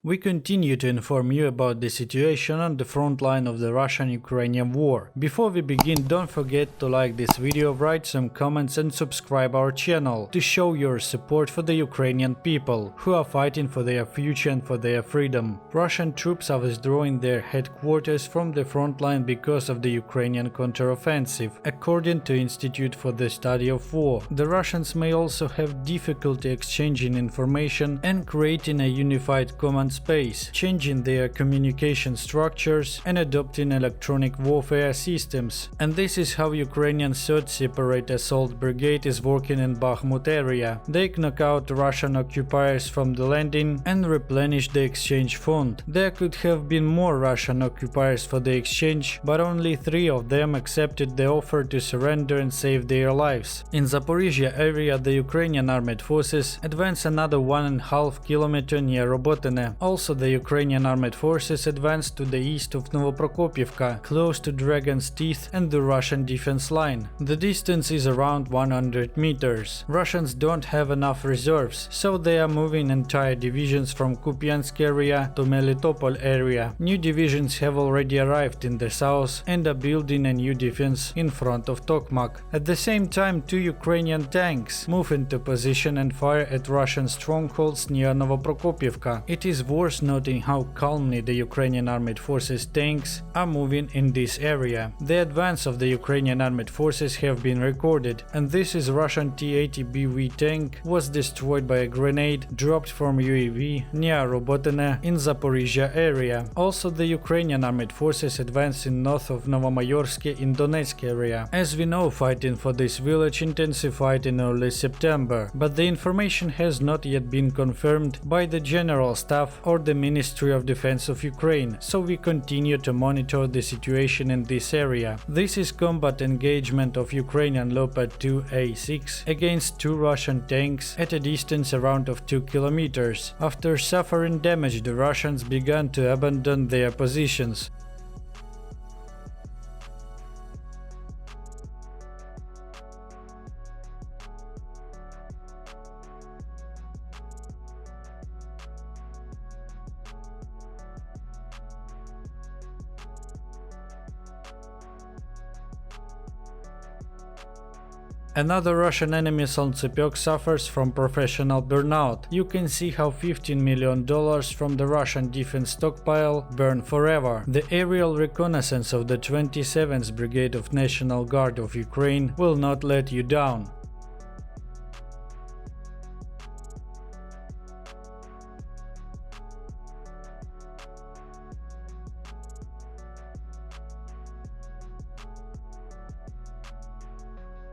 We continue to inform you about the situation on the front line of the Russian-Ukrainian war. Before we begin, don't forget to like this video, write some comments and subscribe our channel to show your support for the Ukrainian people who are fighting for their future and for their freedom. Russian troops are withdrawing their headquarters from the front line because of the Ukrainian counteroffensive, according to Institute for the Study of War. The Russians may also have difficulty exchanging information and creating a unified command space, changing their communication structures and adopting electronic warfare systems. And this is how Ukrainian 3rd Separate Assault Brigade is working in Bakhmut area. They knock out Russian occupiers from the landing and replenish the exchange fund. There could have been more Russian occupiers for the exchange, but only 3 of them accepted the offer to surrender and save their lives. In Zaporizhia area, the Ukrainian armed forces advance another 1.5 km near Robotine. Also, the Ukrainian armed forces advanced to the east of Novoprokopivka, close to Dragon's Teeth and the Russian defense line. The distance is around 100 meters. Russians don't have enough reserves, so they are moving entire divisions from Kypyansk area to Melitopol area. New divisions have already arrived in the south and are building a new defense in front of Tokmak. At the same time, 2 Ukrainian tanks move into position and fire at Russian strongholds near Novoprokopivka. It is worth noting how calmly the Ukrainian armed forces tanks are moving in this area. The advance of the Ukrainian armed forces have been recorded, and this is Russian T-80BV tank was destroyed by a grenade dropped from UAV near Robotine in Zaporizhia area. Also, the Ukrainian armed forces advanced in north of Novomayorsk in Donetsk area. As we know, fighting for this village intensified in early September, but the information has not yet been confirmed by the General Staff or the Ministry of Defense of Ukraine, so we continue to monitor the situation in this area. This is combat engagement of Ukrainian Leopard 2A6 against 2 Russian tanks at a distance around of 2 kilometers. After suffering damage, the Russians began to abandon their positions. Another Russian enemy, Solntsepyok, suffers from professional burnout. You can see how $15 million from the Russian defense stockpile burn forever. The aerial reconnaissance of the 27th Brigade of National Guard of Ukraine will not let you down.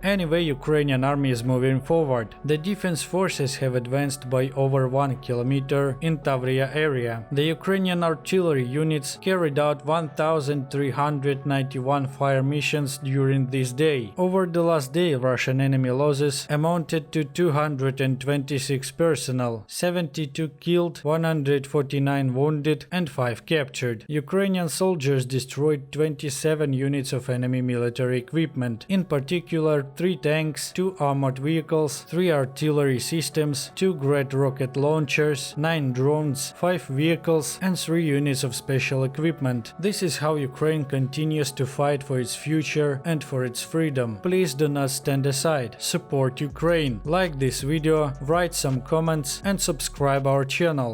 Anyway, Ukrainian army is moving forward. The defense forces have advanced by over 1 kilometer in Tavria area. The Ukrainian artillery units carried out 1,391 fire missions during this day. Over the last day, Russian enemy losses amounted to 226 personnel, 72 killed, 149 wounded and 5 captured. Ukrainian soldiers destroyed 27 units of enemy military equipment, in particular 3 tanks, 2 armored vehicles, 3 artillery systems, 2 Grad rocket launchers, 9 drones, 5 vehicles and 3 units of special equipment. This is how Ukraine continues to fight for its future and for its freedom. Please do not stand aside. Support Ukraine. Like this video, write some comments and subscribe our channel.